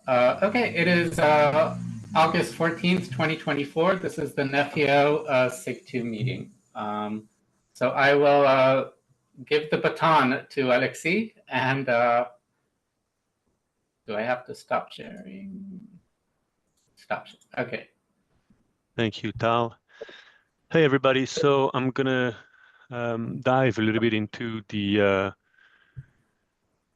Okay, it is August 14th, 2024. This is the Nefio SIG2 meeting. So I will give the baton to Alexis, and do I have to stop sharing? Stop. Okay. Thank you, Tal. Hey, everybody. So I'm going to dive a little bit into the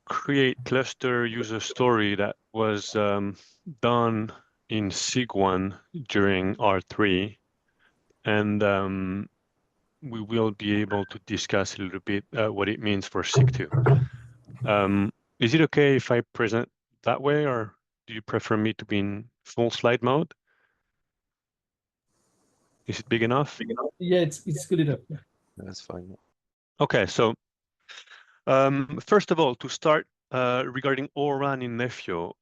create cluster user story that was done in SIG1 during R3. And we will be able to discuss a little bit what it means for SIG2. Is it okay if I present that way, or do you prefer me to be in full slide mode? Is it big enough? Yeah, it's good enough. Yeah. That's fine. Okay, so first of all, to start regarding ORAN in Nefio.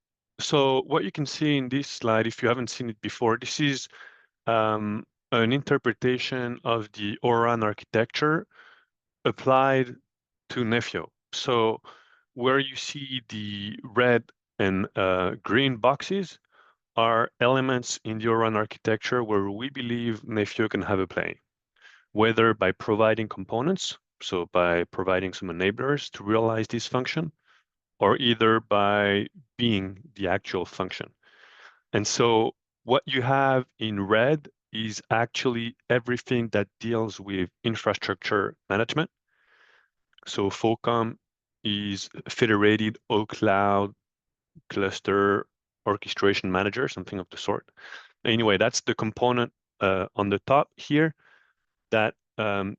So what you can see in this slide, if you haven't seen it before, this is an interpretation of the ORAN architecture applied to Nefio. So where you see the red and green boxes are elements in the ORAN architecture where we believe Nefio can have a play, whether by providing components, so by providing some enablers to realize this function, or either by being the actual function. And so what you have in red is actually everything that deals with infrastructure management. So FOCOM is federated cloud cluster orchestration manager, something of the sort. Anyway, that's the component on the top here that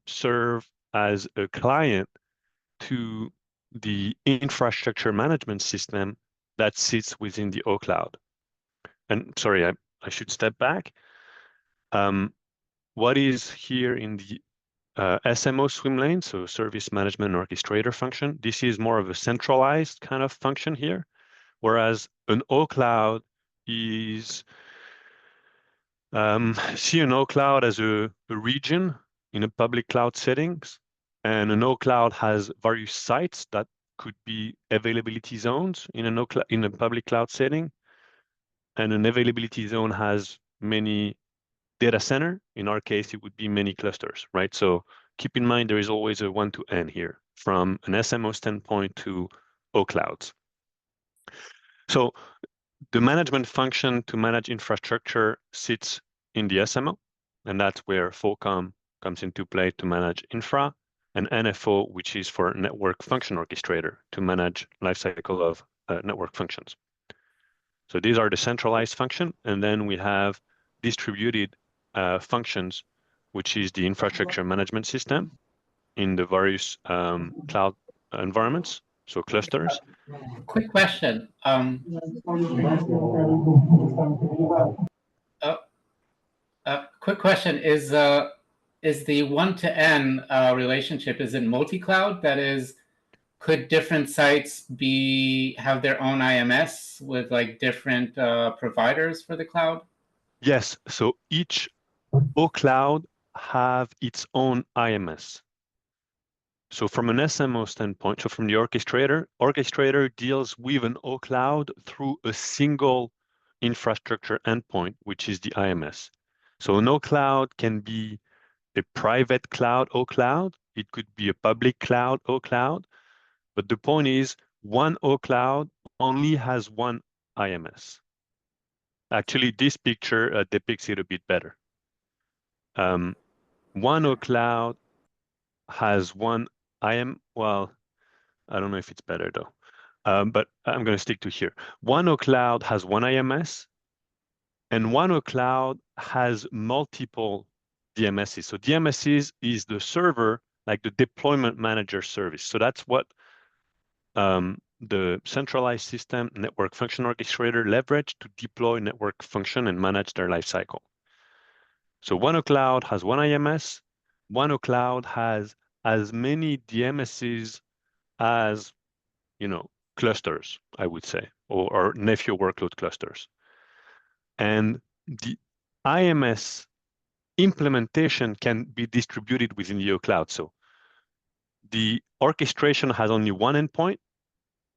serve as a client to the infrastructure management system that sits within the cloud. And sorry, I should step back. What is here in the SMO swim lane, so service management orchestrator function, this is more of a centralized kind of function here, whereas an cloud is see an cloud as a region in a public cloud settings, and an cloud has various sites that could be availability zones in a public cloud setting, and an availability zone has many data center. In our case, it would be many clusters, right? So keep in mind there is always a 1 to n here from an SMO standpoint to clouds. So the management function to manage infrastructure sits in the SMO, and that's where FOCOM comes into play to manage infra, and NFO, which is for network function orchestrator, to manage lifecycle of network functions. So these are the centralized function, and then we have distributed functions, which is the infrastructure management system in the various cloud environments, so clusters. Quick question. Quick question is the 1 to n relationship, is it multi-cloud? That is, could different sites have their own IMS with like different providers for the cloud? Yes, so each cloud have its own IMS. So from an SMO standpoint, so from the orchestrator deals with an cloud through a single infrastructure endpoint, which is the IMS. So an cloud can be a private cloud cloud. It could be a public cloud cloud. But the point is, one cloud only has one IMS. Actually, this picture depicts it a bit better. One cloud has one well, I don't know if it's better though, but I'm going to stick to here. One cloud has one IMS, and one cloud has multiple DMSs. So DMSs is the server, like the deployment manager service. So that's what the centralized system network function orchestrator leverage to deploy network function and manage their lifecycle. So one cloud has one IMS. One cloud has as many DMSs as, clusters, I would say, or Nefio workload clusters. And the IMS implementation can be distributed within the cloud. So the orchestration has only one endpoint,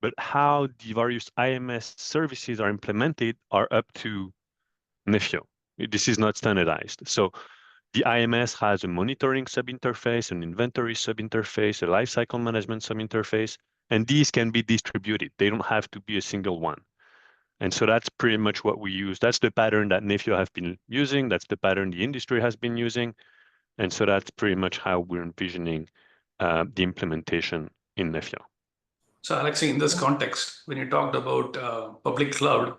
but how the various IMS services are implemented are up to Nefio. This is not standardized. So the IMS has a monitoring subinterface, an inventory subinterface, a lifecycle management subinterface, and these can be distributed. They don't have to be a single one. And so that's pretty much what we use. That's the pattern that Nefio have been using. That's the pattern the industry has been using. And so that's pretty much how we're envisioning the implementation in Nefio. So Alexei, in this context, when you talked about public cloud,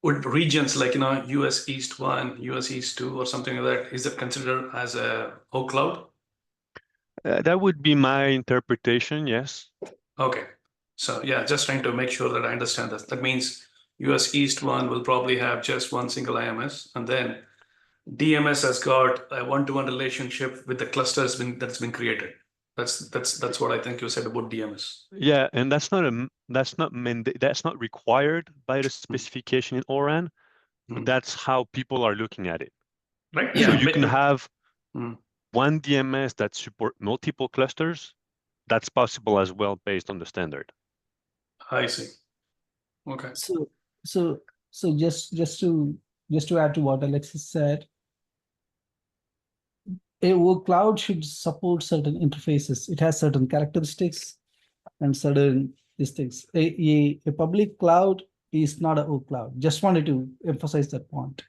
would regions like, US East 1, US East 2 or something like that, is that considered as a whole cloud? That would be my interpretation, yes. Okay. So yeah, just trying to make sure that I understand this. That means US East 1 will probably have just one single IMS, and then DMS has got a one-to-one relationship with the clusters that's been created. That's what I think you said about DMS. Yeah, and that's not required by the specification in ORAN, but that's how people are looking at it. Right? So Yeah. you can have Mm. one DMS that support multiple clusters. That's possible as well based on the standard. I see. Okay. So just to add to what Alexis said, a work cloud should support certain interfaces. It has certain characteristics and certain these things. A public cloud is not a work cloud. Just wanted to emphasize that point.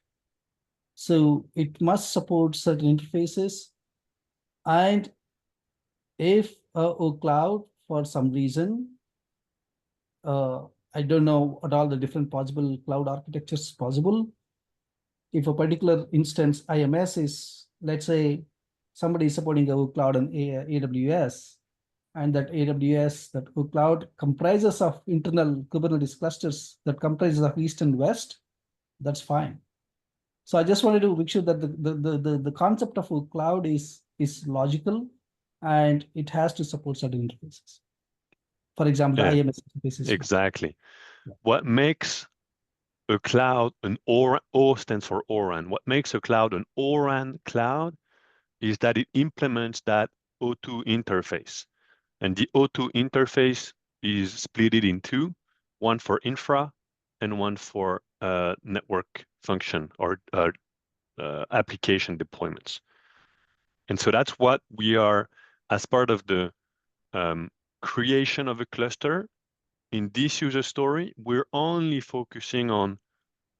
So it must support certain interfaces, and if a cloud for some reason, I don't know what all the different possible cloud architectures possible. If a particular instance IMS is, let's say, somebody is supporting a cloud on AWS, and that AWS, that cloud comprises of internal Kubernetes clusters that comprises of East and West, that's fine. So I just wanted to make sure that the concept of a cloud is logical, and it has to support certain interfaces. For example, the IMS interfaces. Exactly. Yeah. What makes a cloud an ORAN, O stands for ORAN. What makes a cloud an ORAN cloud is that it implements that O2 interface. And the O2 interface is split in two, one for infra and one for network function or application deployments. And so that's what we are, as part of the creation of a cluster, in this user story, we're only focusing on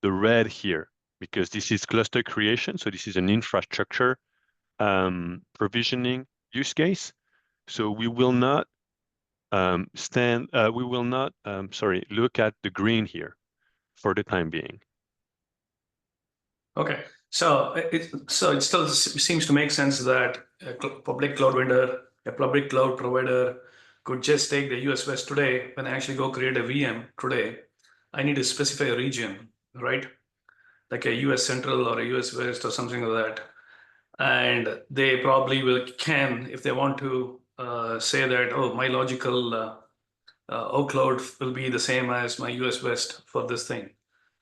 the red here because this is cluster creation. So this is an infrastructure provisioning use case. So we will not look at the green here for the time being. Okay, so it still seems to make sense that a public cloud vendor, a public cloud provider could just take the US West today. When I actually go create a VM today, I need to specify a region, right? Like a US Central or a US West or something like that. And they probably can, if they want to say that, oh, my logical workload will be the same as my US West for this thing.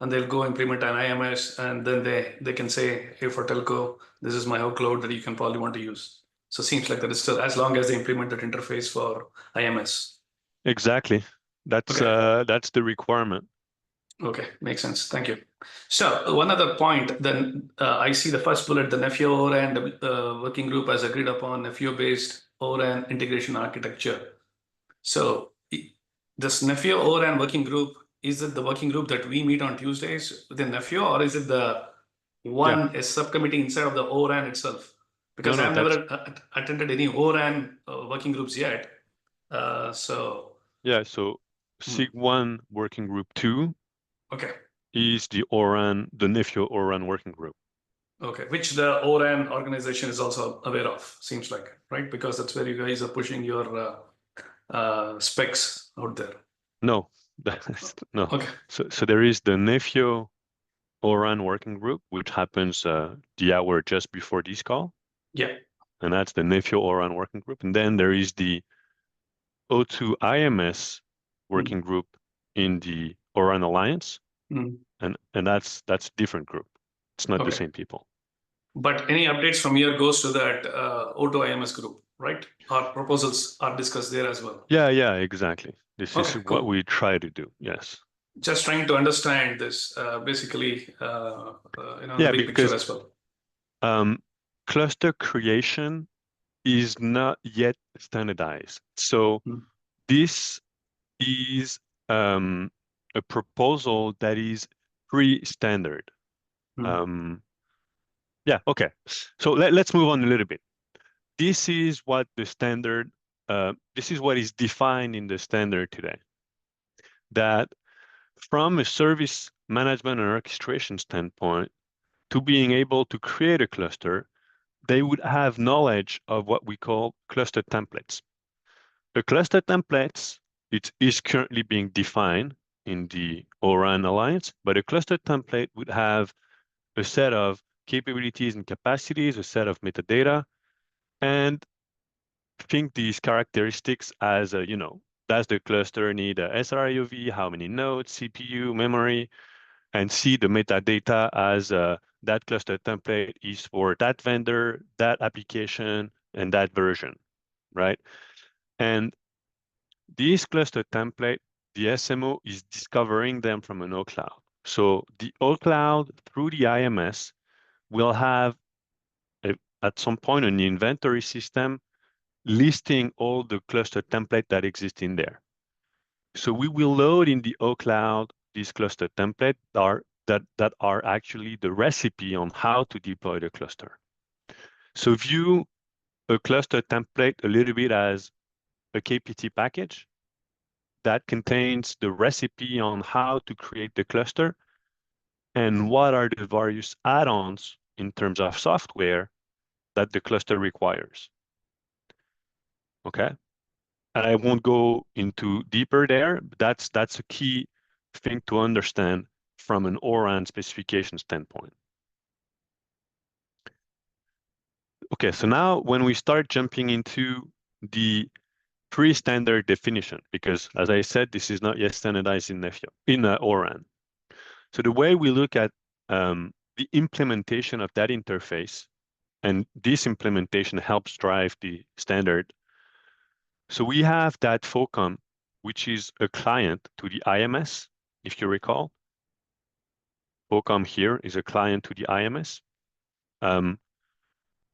And they'll go implement an IMS, and then they can say, hey, for telco, this is my workload that you can probably want to use. So it seems like that is still, as long as they implement that interface for IMS. Exactly. That's the requirement. Okay, makes sense. Thank you. So one other point, then I see the first bullet, the Nefio ORAN working group has agreed upon Nefio-based ORAN integration architecture. So this Nefio ORAN working group, is it the working group that we meet on Tuesdays within Nefio, or is it the one, a subcommittee inside of the ORAN itself? Because I've never attended any ORAN working groups yet. Yeah, so SIG1 working group 2 is the Nefio ORAN working group. Okay, which the ORAN organization is also aware of, seems like, right? Because that's where you guys are pushing your specs out there. No, no. Okay. So there is the Nefio ORAN working group, which happens the hour just before this call. Yeah. And that's the Nefio ORAN working group. And then there is the O2 IMS working group in the ORAN Alliance. And that's a different group. It's not the same people. But any updates from here goes to that O2 IMS group? right? Our proposals are discussed there as well. Yeah, exactly. This is Okay, what cool. we try to do. Yes. Just trying to understand this, basically, the Yeah, big picture because as well. cluster creation is not yet standardized. So Hmm. this is a proposal that is pre-standard. Yeah, okay. So let's move on a little bit. This is what the standard, this is what is defined in the standard today. That from a service management and orchestration standpoint, to being able to create a cluster, they would have knowledge of what we call cluster templates. The cluster templates, it is currently being defined in the ORAN Alliance, but a cluster template would have a set of capabilities and capacities, a set of metadata, and think these characteristics as, does the cluster need a SRIOV, how many nodes, CPU, memory, and see the metadata as that cluster template is for that vendor, that application, and that version, right? And these cluster template, the SMO is discovering them from an OCloud. So the OCloud through the IMS will have at some point an inventory system listing all the cluster template that exist in there. So we will load in the OCloud these cluster template that are actually the recipe on how to deploy the cluster. So view a cluster template a little bit as a KPT package that contains the recipe on how to create the cluster and what are the various add-ons in terms of software that the cluster requires. Okay, and I won't go into deeper there, but that's a key thing to understand from an ORAN specification standpoint. Okay, so now when we start jumping into the pre-standard definition, because as I said, this is not yet standardized in Nefio, in ORAN. So the way we look at the implementation of that interface, and this implementation helps drive the standard. So we have that FOCOM, which is a client to the IMS, if you recall. FOCOM here is a client to the IMS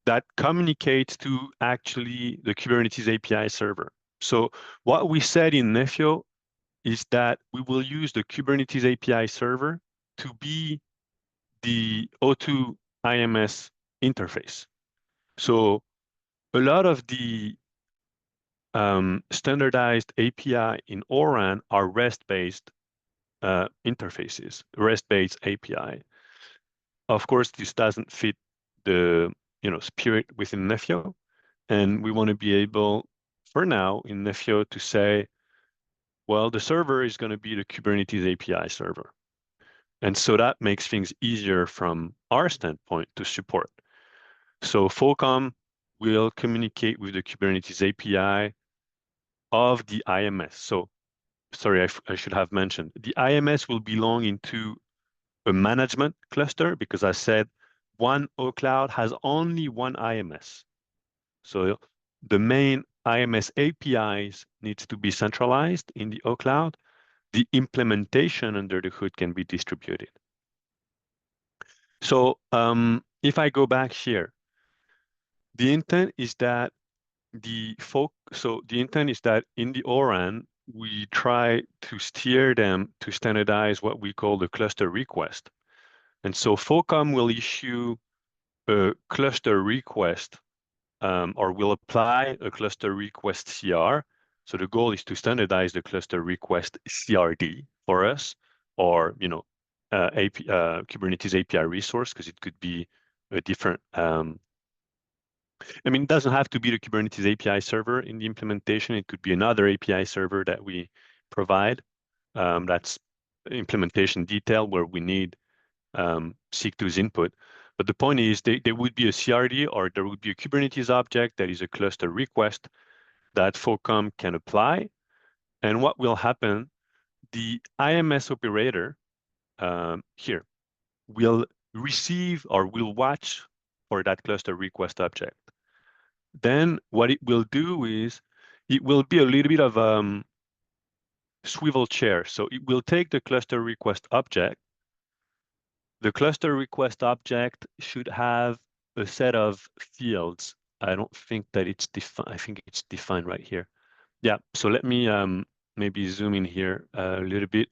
that communicates to actually the Kubernetes API server. So what we said in Nefio is that we will use the Kubernetes API server to be the O2 IMS interface. So a lot of the standardized API in ORAN are REST-based interfaces, REST-based API. Of course, this doesn't fit the spirit within Nefio, and we want to be able, for now, in Nefio to say, well, the server is going to be the Kubernetes API server. And so that makes things easier from our standpoint to support. So FOCOM will communicate with the Kubernetes API of the IMS. So sorry, I should have mentioned, the IMS will belong into a management cluster because I said one OCloud has only one IMS. So the main IMS APIs needs to be centralized in the OCloud. The implementation under the hood can be distributed. So if I go back here, the intent is that the intent is that in the ORAN, we try to steer them to standardize what we call the cluster request. And so FOCOM will issue a cluster request or will apply a cluster request CR. So the goal is to standardize the cluster request CRD for us, or Kubernetes API resource, because it could be a different. It doesn't have to be the Kubernetes API server in the implementation. It could be another API server that we provide. That's implementation detail where we need SIG2's input. But the point is there would be a CRD or there would be a Kubernetes object that is a cluster request that FOCOM can apply. And what will happen, the IMS operator here will receive or will watch for that cluster request object. then what it will do is it will be a little bit of swivel chair. So it will take the cluster request object. The cluster request object should have a set of fields. I don't think that it's defined. I think it's defined right here. Yeah, so let me maybe zoom in here a little bit.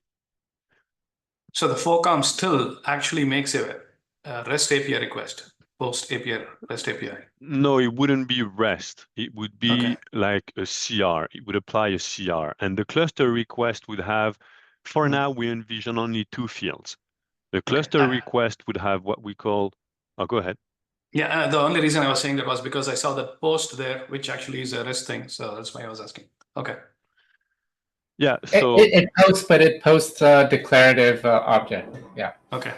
So the FOCOM still actually makes a REST API request, post API, REST API. No, it wouldn't be REST. It would be Okay. like a CR. It would apply a CR. And the cluster request would have, for now, we envision only two fields. The cluster request would have what we call, oh, go ahead. Yeah, the only reason I was saying that was because I saw that post there, which actually is a REST thing. So that's why I was asking. Okay. Yeah, so it posts, but it posts a declarative object. Yeah. Okay.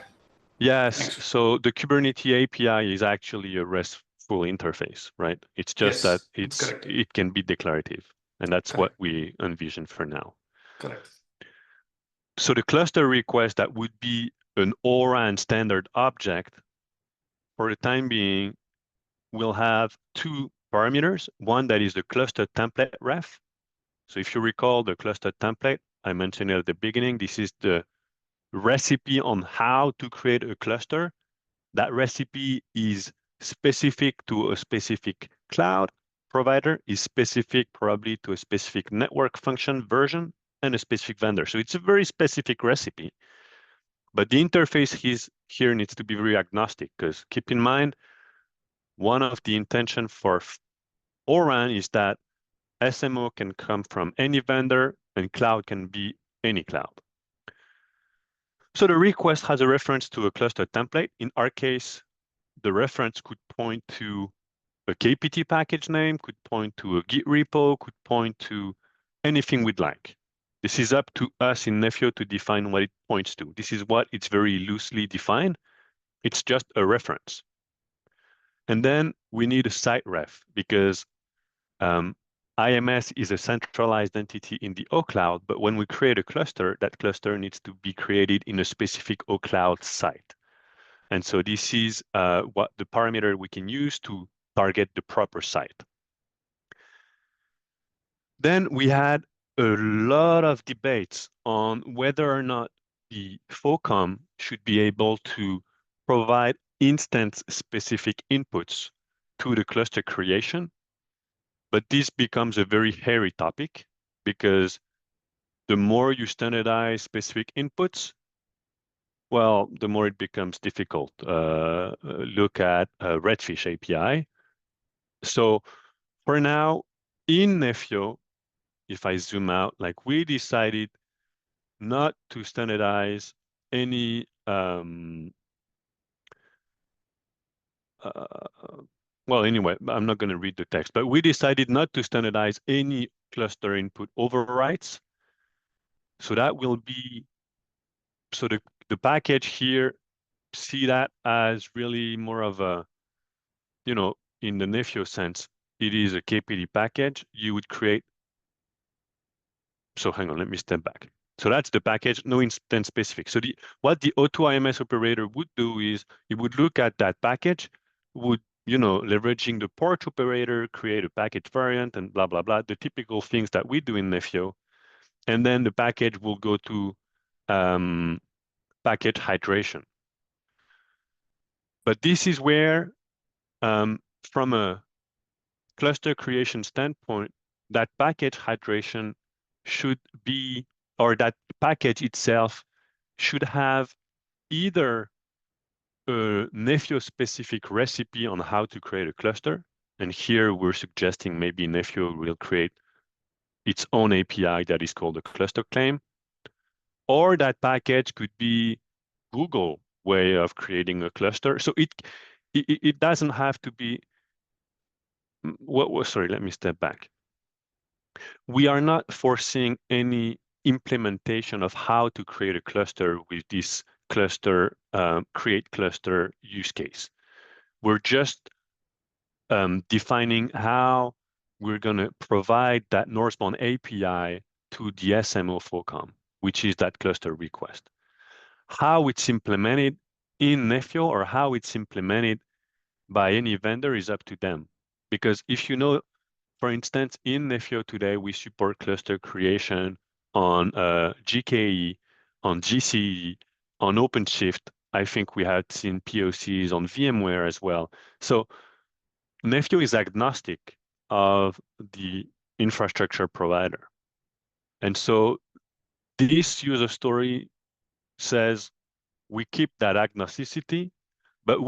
yes, Thanks. so the Kubernetes API is actually a RESTful interface, right? It's just that Yes, that's correct. it can be declarative, and that's what Correct. we envision for now. Correct. So the cluster request that would be an ORAN standard object, for the time being, will have two parameters. One that is the cluster template ref. So if you recall the cluster template, I mentioned it at the beginning, this is the recipe on how to create a cluster. That recipe is specific to a specific cloud provider, is specific probably to a specific network function version and a specific vendor. So it's a very specific recipe. But the interface here needs to be very agnostic, because keep in mind, one of the intention for ORAN is that SMO can come from any vendor and cloud can be any cloud. So the request has a reference to a cluster template. In our case, the reference could point to a KPT package name, could point to a Git repo, could point to anything we'd like. This is up to us in Nephio to define what it points to. This is what it's very loosely defined. It's just a reference. And then we need a site ref, because IMS is a centralized entity in the OCloud, but when we create a cluster, that cluster needs to be created in a specific OCloud site. And so this is what the parameter we can use to target the proper site. Then we had a lot of debates on whether or not the FOCOM should be able to provide instance-specific inputs to the cluster creation. But this becomes a very hairy topic, because the more you standardize specific inputs, well, the more it becomes difficult. Look at Redfish API. So for now, in Nephio, if I zoom out, like we decided not to standardize any well, anyway, I'm not going to read the text, but we decided not to standardize any cluster input overrides. So that will be, so the package here, see that as really more of a, you know, in the Nephio sense, it is a KPT package. You would create, so hang on, let me step back. So that's the package, no instance specific. So what the O2IMS operator would do is it would look at that package, would, you know, leveraging the port operator, create a package variant and blah, blah, blah, the typical things that we do in Nephio. And then the package will go to package hydration. But this is where, from a cluster creation standpoint, that package hydration should be, or that package itself should have either a Nephio-specific recipe on how to create a cluster. And here we're suggesting maybe Nephio will create its own API that is called a cluster claim. Or that package could be Google way of creating a cluster. So it doesn't have to be, sorry, let me step back. We are not foreseeing any implementation of how to create a cluster with this cluster, create cluster use case. We're just defining how we're going to provide that northbound API to the SMO FOCOM, which is that cluster request. How it's implemented in Nephio or how it's implemented by any vendor is up to them. Because if you know, for instance, in Nefio today, we support cluster creation on GKE, on GCE, on OpenShift. I think we had seen POCs on VMware as well. So Nefio is agnostic of the infrastructure provider. And so this user story says we keep that agnosticity, but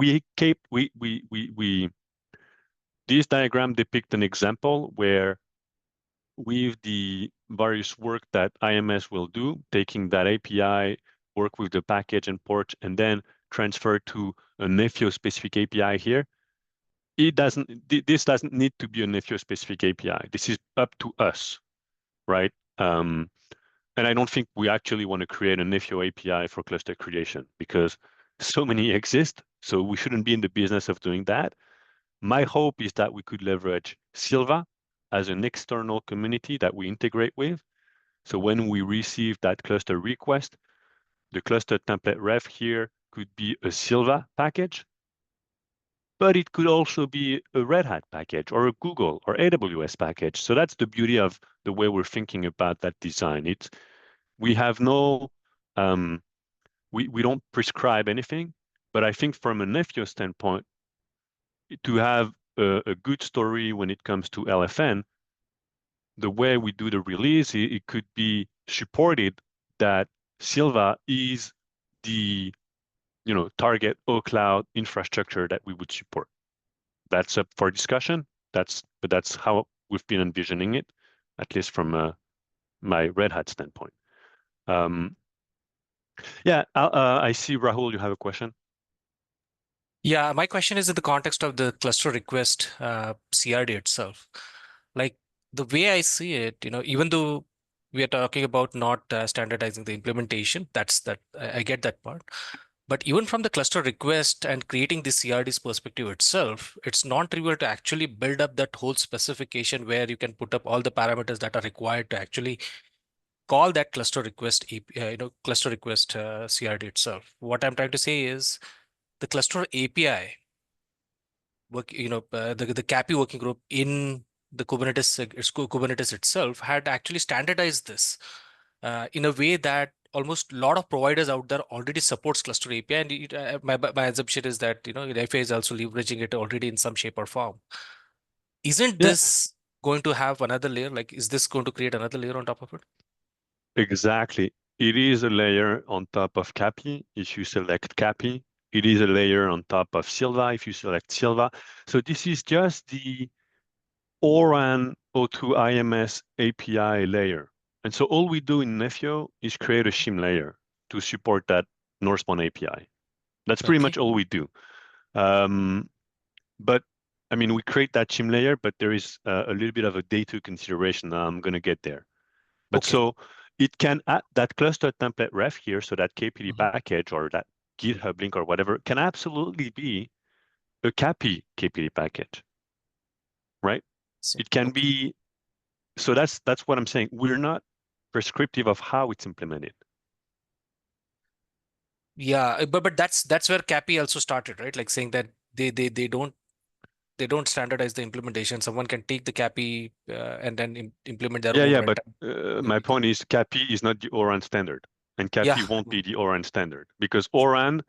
this diagram depicts an example where with the various work that IMS will do, taking that API, work with the package and port, and then transfer to a Nefio specific API here. This doesn't need to be a Nefio specific API. This is up to us, right? And I don't think we actually want to create a Nefio API for cluster creation because so many exist. So we shouldn't be in the business of doing that. My hope is that we could leverage Silva as an external community that we integrate with. So when we receive that cluster request, the cluster template ref here could be a Silva package, but it could also be a Red Hat package or a Google or AWS package. So that's the beauty of the way we're thinking about that design. We have no, we don't prescribe anything, but I think from a Nefio standpoint, to have a good story when it comes to LFN, the way we do the release, it could be supported that Silva is the target cloud infrastructure that we would support. That's up for discussion. But that's how we've been envisioning it, at least from my Red Hat standpoint. Yeah, I see Rahul, you have a question. Yeah, my question is in the context of the cluster request CRD itself. Like the way I see it, even though we are talking about not standardizing the implementation, I get that part. But even from the cluster request and creating the CRD's perspective itself, it's non-trivial to actually build up that whole specification where you can put up all the parameters that are required to actually call that cluster request, cluster request CRD itself. What I'm trying to say is the cluster API the CAPI working group in the Kubernetes itself had actually standardized this in a way that almost a lot of providers out there already supports cluster API. And my assumption is that FA is also leveraging it already in some shape or form. Isn't this going to have another layer? Like, is this going to create another layer on top of it? Exactly. It is a layer on top of CAPI if you select CAPI. It is a layer on top of Silva if you select Silva. So this is just the ORAN O2 IMS API layer. And so all we do in Nefio is create a shim layer to support that northbound API. That's pretty much all we do. But I mean, we create that shim layer, but there is a little bit of a day two consideration. I'm going to get there. But so it can add that cluster template ref here, so that KPD package or that GitHub link or whatever can absolutely be a CAPI KPD package, right? It can be. So that's what I'm saying. We're not prescriptive of how it's implemented. Yeah, but that's where CAPI also started, right? Like saying that they don't standardize the implementation. Someone can take the CAPI and then implement their own. Yeah, but my point is CAPI is not the ORAN standard, and CAPI won't be the ORAN standard because ORAN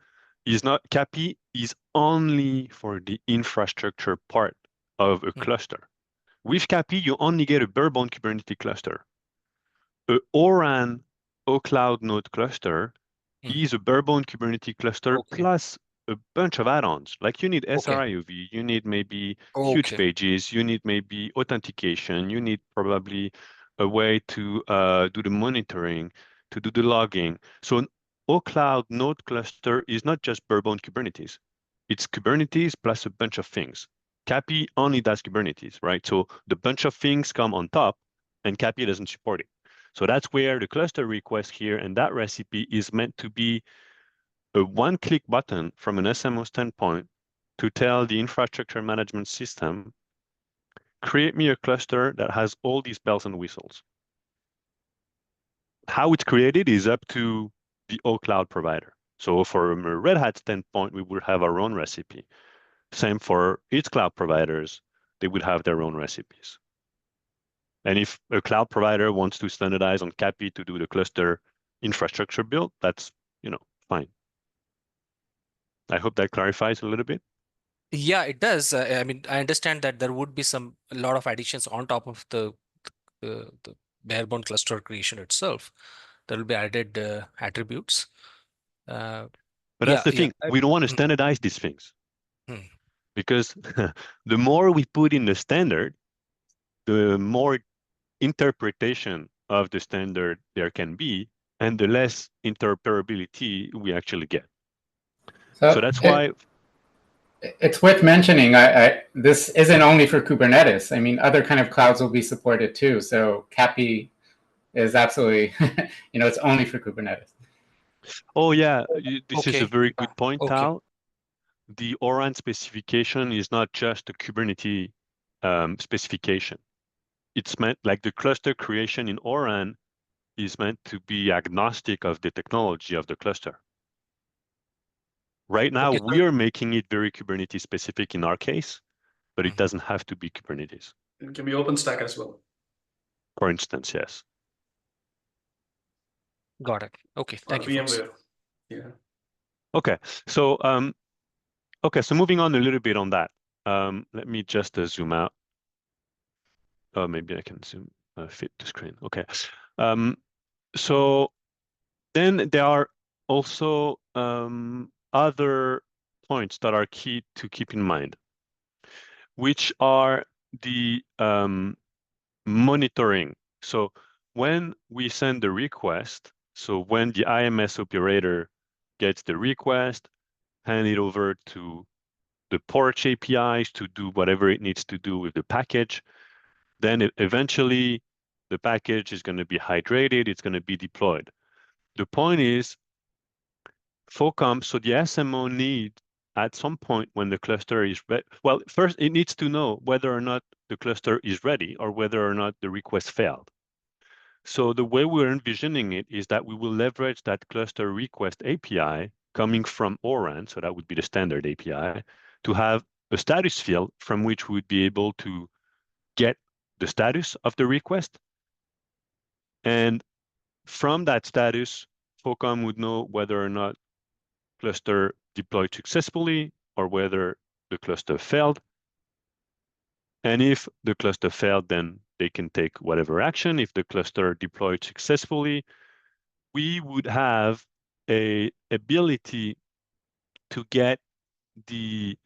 is not. CAPI is only for the infrastructure part of a cluster. With CAPI, you only get a bare-bone Kubernetes cluster. A ORAN cloud node cluster is a bare-bone Kubernetes cluster plus a bunch of add-ons. Like you need SRIOV, you need maybe huge pages, you need maybe authentication, you need probably a way to do the monitoring, to do the logging. So an cloud node cluster is not just bare-bone Kubernetes. It's Kubernetes plus a bunch of things. CAPI only does Kubernetes, right? So the bunch of things come on top and CAPI doesn't support it. So that's where the cluster request here and that recipe is meant to be a one-click button from an SMO standpoint to tell the infrastructure management system, create me a cluster that has all these bells and whistles. How it's created is up to the cloud provider. So from a Red Hat standpoint, we will have our own recipe. Same for its cloud providers. they would have their own recipes. And if a cloud provider wants to standardize on CAPI to do the cluster infrastructure build, that's, fine. I hope that clarifies a little bit. Yeah, it does. I mean, I understand that there would be a lot of additions on top of the barebone cluster creation itself. There will be added attributes. But that's the thing. We don't want to standardize these things because the more we put in the standard, the more interpretation of the standard there can be, and the less interoperability we actually get. So that's why it's worth mentioning. This isn't only for Kubernetes. I mean, other kind of clouds will be supported too. So CAPI is absolutely, it's only for Kubernetes. Oh yeah, this is a very good point, Okay. Tal. The ORAN specification is not just a Kubernetes specification. It's meant like the cluster creation in ORAN is meant to be agnostic of the technology of the cluster. Right now, we are making it very Kubernetes specific in our case, but it doesn't have to be Kubernetes. It can be OpenStack as well. For instance, yes. Got it. Okay, thank you. VMware. Yeah. Okay, so so moving on a little bit on that. Let me just zoom out. Oh, maybe I can zoom fit the screen. Okay. So then there are also other points that are key to keep in mind, which are the monitoring. So when we send the request, so when the IMS operator gets the request, hand it over to the Porch APIs to do whatever it needs to do with the package, then eventually the package is going to be hydrated, it's going to be deployed. The point is, FOCOM, so the SMO need at some point when the cluster is ready, well, first it needs to know whether or not the cluster is ready or whether or not the request failed. So the way we're envisioning it is that we will leverage that cluster request API coming from ORAN, so that would be the standard API, to have a status field from which we would be able to get the status of the request. And from that status, FOCOM would know whether or not cluster deployed successfully or whether the cluster failed. And if the cluster failed, then they can take whatever action. If the cluster deployed successfully, we would have a ability to get the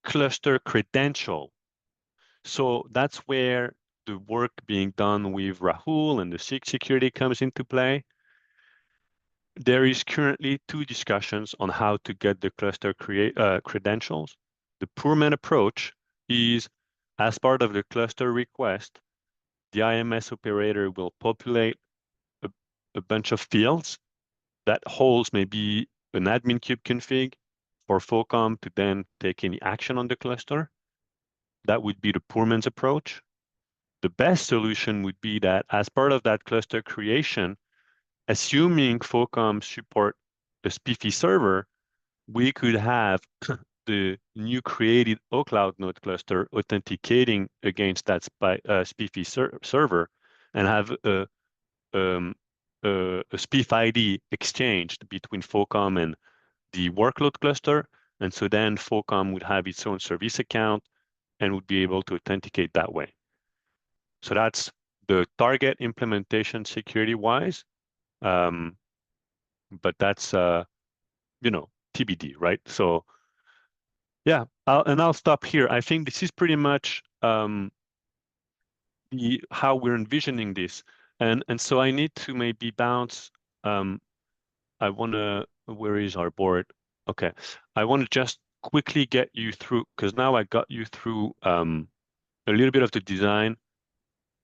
cluster credential. So that's where the work being done with Rahul and the SIG security comes into play. There is currently 2 discussions on how to get the cluster credentials. The Pullman approach is, as part of the cluster request, the IMS operator will populate a bunch of fields that holds maybe an admin kube config for FOCOM to then take any action on the cluster. That would be the Pullman's approach. The best solution would be that as part of that cluster creation, assuming FOCOM support a SPIFFE server, we could have the new created OCloud node cluster authenticating against that SPIFFE server and have a SPIFFE ID exchanged between FOCOM and the workload cluster. And so then FOCOM would have its own service account and would be able to authenticate that way. So that's the target implementation security-wise. But that's, TBD, right? So yeah, I'll stop here. I think this is pretty much how we're envisioning this. And so I need to maybe bounce. Where is our board? Okay. I want to just quickly get you through, because now I got you through a little bit of the design.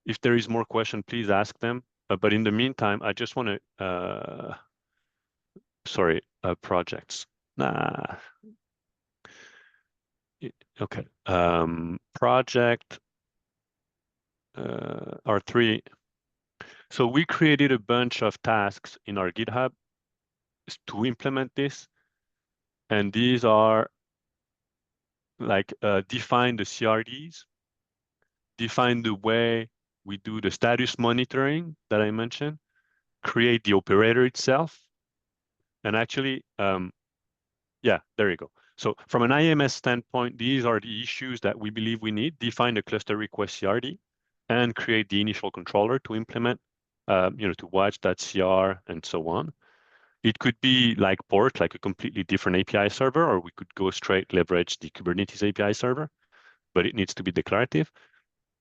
If there is more question, please ask them. But in the meantime, I just want to, projects. Okay. Project R3. So we created a bunch of tasks in our GitHub to implement this. And these are like define the CRDs, define the way we do the status monitoring that I mentioned, create the operator itself, and actually, yeah, there you go. So from an IMS standpoint, these are the issues that we believe we need. Define the cluster request CRD and create the initial controller to implement, to watch that CR and so on. It could be like port, like a completely different API server, or we could go straight leverage the Kubernetes API server, but it needs to be declarative.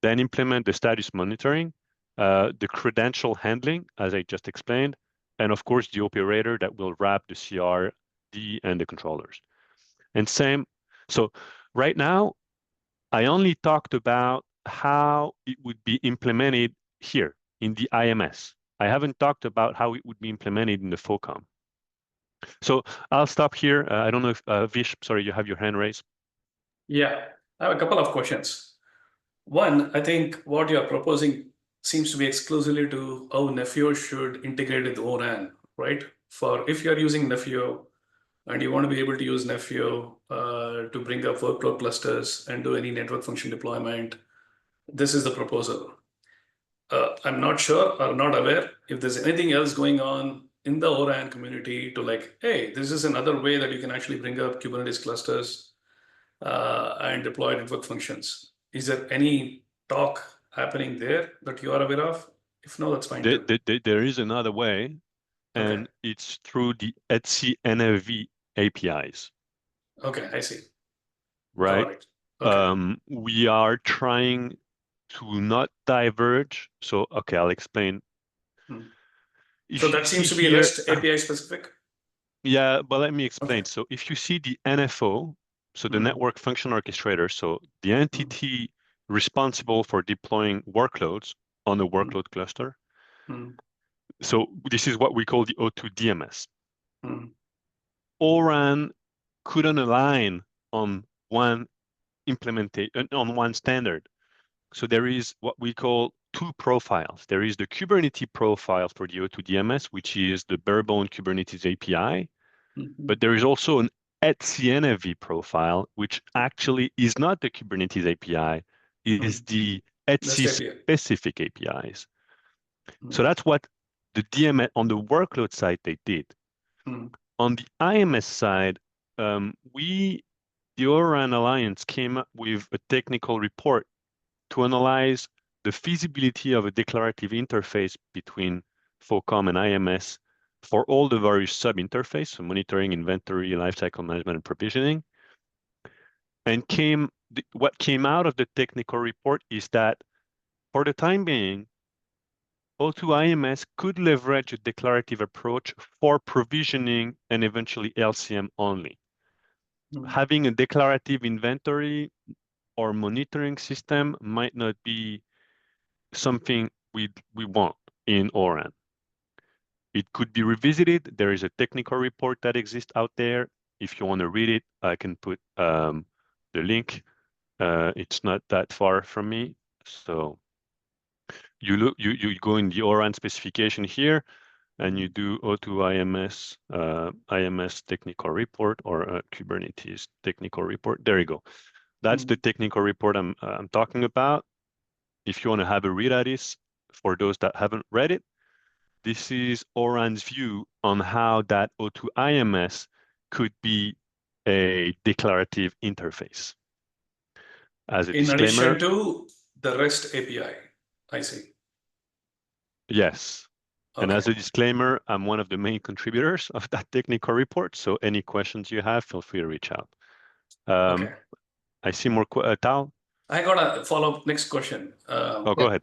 Then implement the status monitoring, the credential handling, as I just explained, and of course, the operator that will wrap the CRD and the controllers. And same, so right now, I only talked about how it would be implemented here in the IMS. I haven't talked about how it would be implemented in the FOCOM. So I'll stop here. I don't know if, Vish, sorry, you have your hand raised. Yeah, I have a couple of questions. One, I think what you're proposing seems to be exclusively to how Nefio should integrate with ORAN, right? For if you're using Nefio and you want to be able to use Nefio to bring up workload clusters and do any network function deployment, this is the proposal. I'm not sure or not aware if there's anything else going on in the ORAN community to like, hey, this is another way that you can actually bring up Kubernetes clusters and deploy network functions. Is there any talk happening there that you are aware of? If no, that's fine too. There is another way, and it's through the Etsy NFV APIs. Okay, I see. Right? Got it. Okay. We are trying to not diverge. So, okay, I'll explain. So that seems to be REST API specific? Yeah, but let me explain. So if you see the NFO, so the network function orchestrator, so the entity responsible for deploying workloads on the workload cluster. So this is what we call the O2 DMS. ORAN couldn't align on one implementation, on one standard. So there is what we call two profiles. There is the Kubernetes profile for the O2 DMS, which is the barebone Kubernetes API. But there is also an Etsy NFV profile, which actually is not the Kubernetes API, it is the Etsy specific APIs. So that's what the DMS on the workload side they did. On the IMS side, the ORAN Alliance came up with a technical report to analyze the feasibility of a declarative interface between FOCOM and IMS for all the various sub-interface, so monitoring, inventory, lifecycle management, and provisioning. And what came out of the technical report is that for the time being, O2 IMS could leverage a declarative approach for provisioning and eventually LCM only. Having a declarative inventory or monitoring system might not be something we want in ORAN. It could be revisited. There is a technical report that exists out there. If you want to read it, I can put the link. It's not that far from me. So you go in the ORAN specification here, and you do O2 IMS technical report or Kubernetes technical report. There you go. That's the technical report I'm talking about. If you want to have a read at this, for those that haven't read it, this is ORAN's view on how that O2 IMS could be a declarative interface. As a disclaimer. In addition to the REST API, I see. Yes. Okay. And as a disclaimer, I'm one of the main contributors of that technical report. So any questions you have, feel free to reach out. Okay. I see more, Tal? I got a follow-up next question. Go ahead.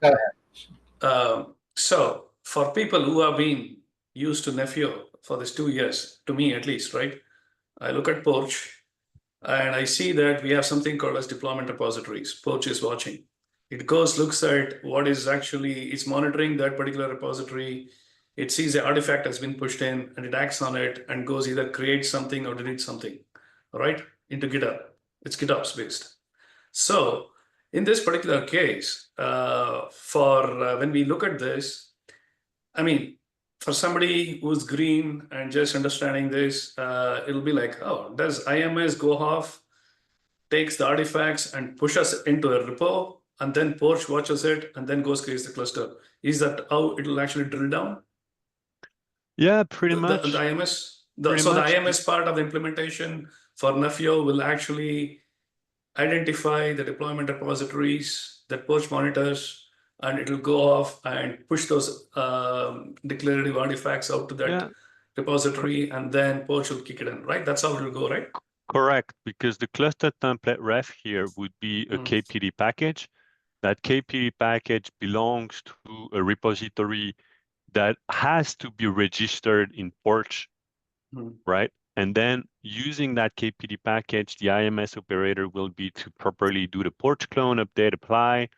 So for people who have been used to Nefio for this 2 years, to me at least, right? I look at Porch and I see that we have something called as deployment repositories. Porch is watching. It goes, looks at what is actually, it's monitoring that particular repository. It sees the artifact has been pushed in and it acts on it and goes either create something or delete something, right? Into GitHub. It's GitOps based. So in this particular case, when we look at this, I mean, for somebody who's green and just understanding this, it'll be like, oh, does IMS go off takes the artifacts and pushes into a repo, and then Porch watches it and then goes creates the cluster. Is that how it will actually drill down? Yeah, pretty much. The IMS. Pretty So the much. IMS part of the implementation for Nefio will actually identify the deployment repositories that Porch monitors, and it will go off and push those declarative artifacts out to that Yeah, repository, and then Porch will kick it in, right? That's how it will go, right? correct. Because the cluster template ref here would be a KPD package. That KPD package belongs to a repository that has to be registered in Porch, right? And then using that KPD package, the IMS operator will be to properly do the Porch clone, update, apply,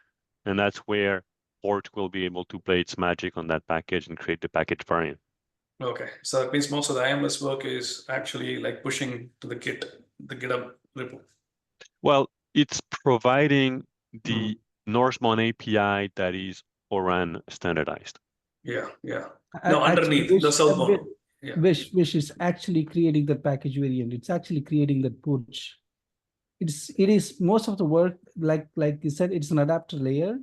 and that's where Porch will be able to play its magic on that package and create the package variant. Okay, so that means most of the IMS work is actually like pushing to the GitHub repo. Well, it's providing the Norsemon API that is ORAN standardized. Yeah. Actually, No, underneath the southbound. Yeah. Wish is actually creating the package variant. It's actually creating that Porch. It is most of the work, like you said, it's an adapter layer.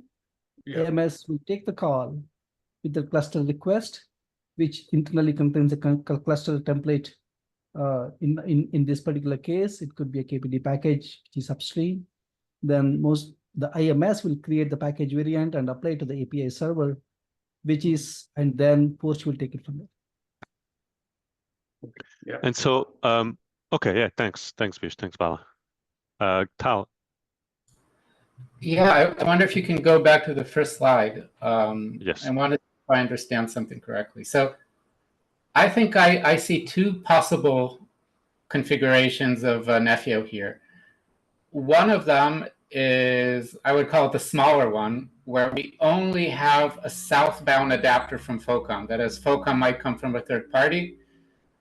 Yeah. AMS will take the call with the cluster request, which internally contains a cluster template. In this particular case, it could be a KPD package, which is upstream. Then the IMS will create the package variant and apply to the API server, which is, and then Porch will take it from there. Yeah. And so, okay, yeah, thanks, Vish, thanks, Bala. Tal. Yeah, I wonder if you can go back to the first slide. Yes. I wanted to understand something correctly. So I think I see two possible configurations of Nefio here. One of them is, I would call it the smaller one, where we only have a southbound adapter from FOCOM. That is, FOCOM might come from a third party,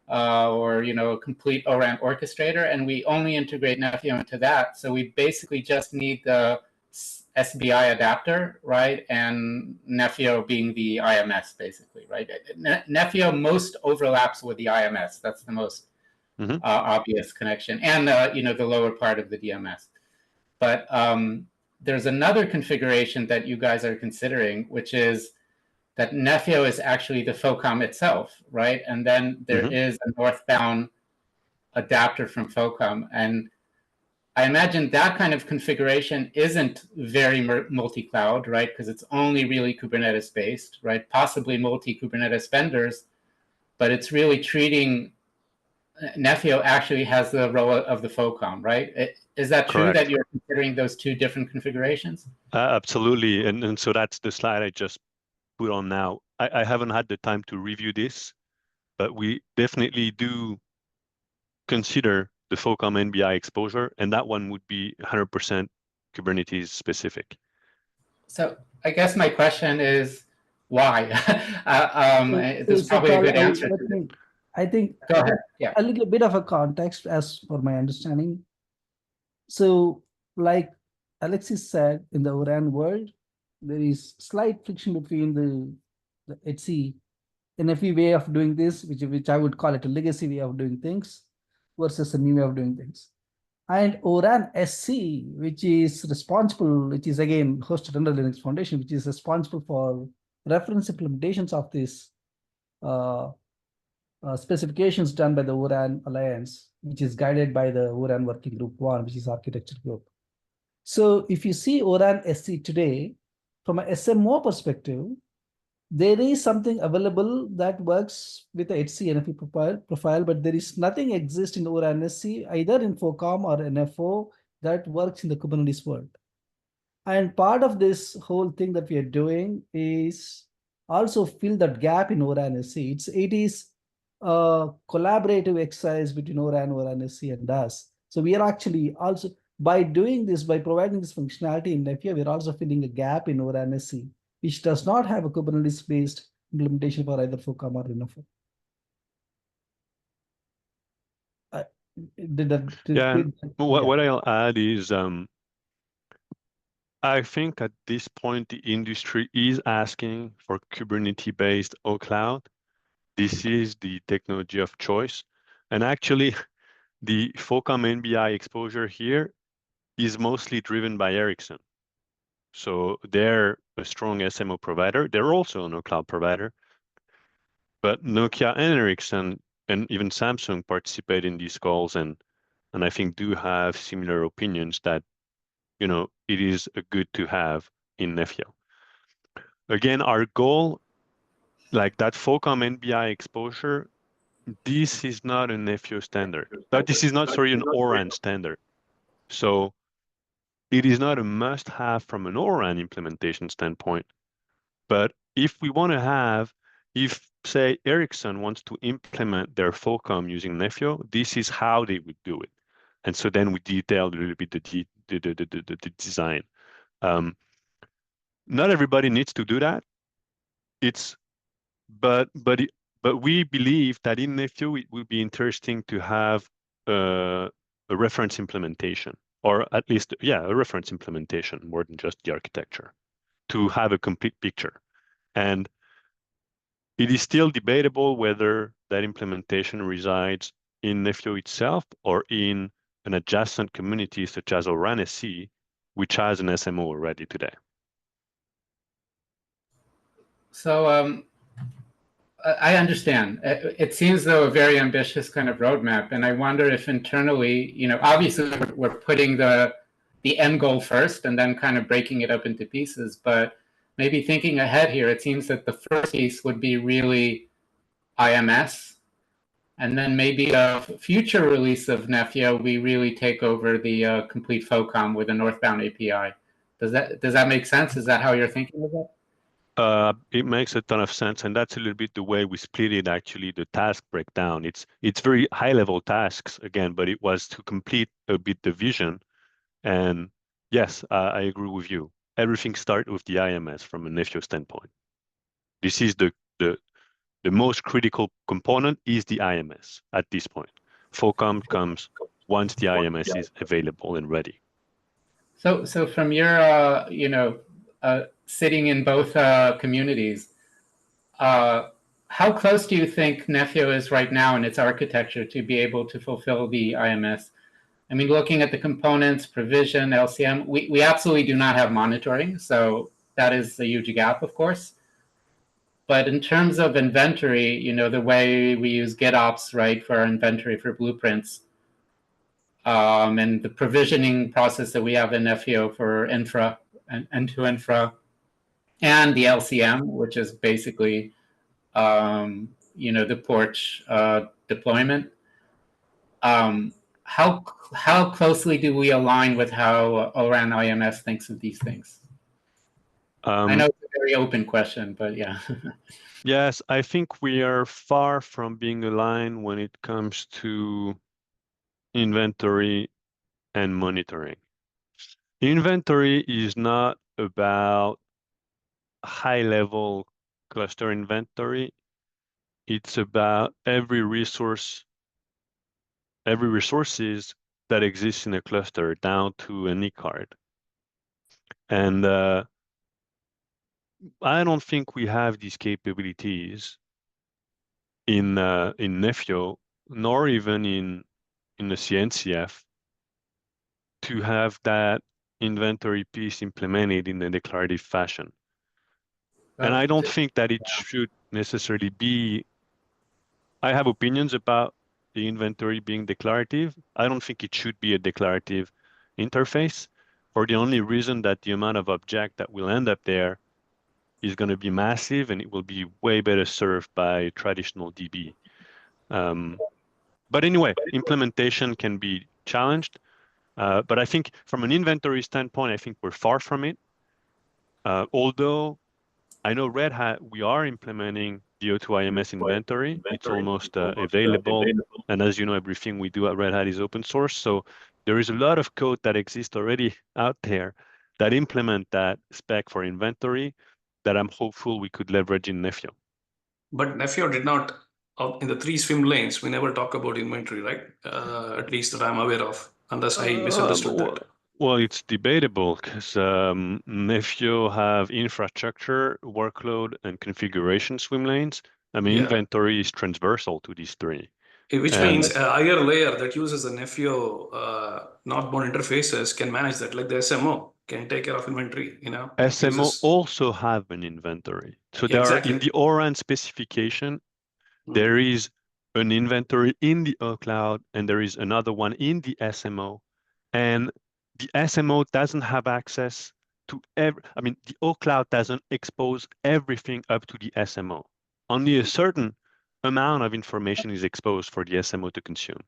or a complete ORAN orchestrator, and we only integrate Nefio into that. So we basically just need the SBI adapter, right? And Nefio being the IMS, basically, right? Nefio most overlaps with the IMS. That's the most obvious connection, and the lower part of the DMS. But there's another configuration that you guys are considering, which is that Nefio is actually the FOCOM itself, right? And then there is a northbound adapter from FOCOM. And I imagine that kind of configuration isn't very multi-cloud, right? Because it's only really Kubernetes-based, right? Possibly multi-Kubernetes vendors, but it's really treating Nefio actually has the role of the FOCOM, right? Is that true? Correct. That you're considering those two different configurations? Absolutely. And so that's the slide I just put on now. I haven't had the time to review this, but we definitely do consider the FOCOM NBI exposure, and that one would be 100% Kubernetes specific. So I guess my question is, why? There's probably a good answer. I think Go ahead. Yeah. A little bit of a context as for my understanding. So, like Alexis said, in the ORAN world, there is slight friction between the HC NFV way of doing this, which I would call it a legacy way of doing things, versus a new way of doing things. And ORAN SC, which is again hosted under Linux Foundation, which is responsible for reference implementations of this specifications done by the ORAN Alliance, which is guided by the ORAN Working Group 1, which is architecture group. So if you see ORAN SC today, from a SMO perspective, there is something available that works with the HC NFV profile, but there is nothing exists in ORAN SC, either in FOCOM or NFO, that works in the Kubernetes world. And part of this whole thing that we are doing is also fill that gap in ORAN SC. It is a collaborative exercise between ORAN SC and us. So we are actually also, by doing this, by providing this functionality in Nefio, we're also filling a gap in ORAN SC, which does not have a Kubernetes-based implementation for either FOCOM or NFO. What I'll add is, I think at this point, the industry is asking for Kubernetes-based cloud. This is the technology of choice. And actually, the FOCOM NBI exposure here is mostly driven by Ericsson. So they're a strong SMO provider. They're also a cloud provider. But Nokia and Ericsson and even Samsung participate in these calls and I think do have similar opinions that, it is a good to have in Nefio. Again, our goal, like that FOCOM NBI exposure, this is not a Nefio standard. But this is not, sorry, an ORAN standard. So it is not a must-have from an ORAN implementation standpoint. But if we want to have, if say Ericsson wants to implement their FOCOM using Nefio, this is how they would do it. And so then we detailed a little bit the design. Not everybody needs to do that. But we believe that in Nefio it would be interesting to have a reference implementation, or at least a reference implementation more than just the architecture, to have a complete picture. And it is still debatable whether that implementation resides in Nefio itself or in an adjacent community such as ORAN-SC, which has an SMO already today. So I understand. It seems though a very ambitious kind of roadmap, and I wonder if internally, obviously we're putting the end goal first and then kind of breaking it up into pieces. But maybe thinking ahead here, it seems that the first piece would be really IMS, and then maybe a future release of Nefio, we really take over the complete FOCOM with a northbound API. Does that make sense? Is that how you're thinking of it? It makes a ton of sense, and that's a little bit the way we split it. Actually, the task breakdown. It's very high-level tasks again, but it was to complete a bit the vision. And yes, I agree with you. Everything starts with the IMS from a Nefio standpoint. This is the most critical component is the IMS at this point. FOCOM comes once the IMS is available and ready. So from your sitting in both communities, how close do you think Nefio is right now in its architecture to be able to fulfill the IMS? I mean, looking at the components, provision, LCM, we absolutely do not have monitoring, so that is a huge gap, of course. But in terms of inventory, the way we use GitOps, right, for our inventory for blueprints, and the provisioning process that we have in Nefio for infra and end-to infra, and the LCM, which is basically the porch deployment. How closely do we align with how ORAN IMS thinks of these things? I know it's a very open question, but yeah. Yes, I think we are far from being aligned when it comes to inventory and monitoring. Inventory is not about high-level cluster inventory. It's about every resources that exist in a cluster down to an E card. And I don't think we have these capabilities in Nefio, nor even in the CNCF, to have that inventory piece implemented in a declarative fashion. And I don't think that it should necessarily be. I have opinions about the inventory being declarative. I don't think it should be a declarative interface, for the only reason that the amount of object that will end up there is going to be massive, and it will be way better served by traditional DB. But anyway, implementation can be challenged. But I think from an inventory standpoint, I think we're far from it. Although I know Red Hat, we are implementing the O2 IMS inventory. It's almost available. And as you know, everything we do at Red Hat is open source. So there is a lot of code that exists already out there that implement that spec for inventory that I'm hopeful we could leverage in Nefio. But Nefio did not, in the 3 swim lanes, we never talk about inventory, right? At least that I'm aware of, unless I misunderstood that. Well, it's debatable because Nefio have infrastructure, workload, and configuration swim lanes. I mean, inventory is transversal to these 3. Which And means a higher layer that uses the Nefio northbound interfaces can manage that, like the SMO can take care of inventory, SMO uses. also have an inventory. So Yeah, there are exactly. in the ORAN specification, there is an inventory in the O cloud, and there is another one in the SMO. And the SMO doesn't have access to the O cloud doesn't expose everything up to the SMO. Only a certain amount of information is exposed for the SMO to consume.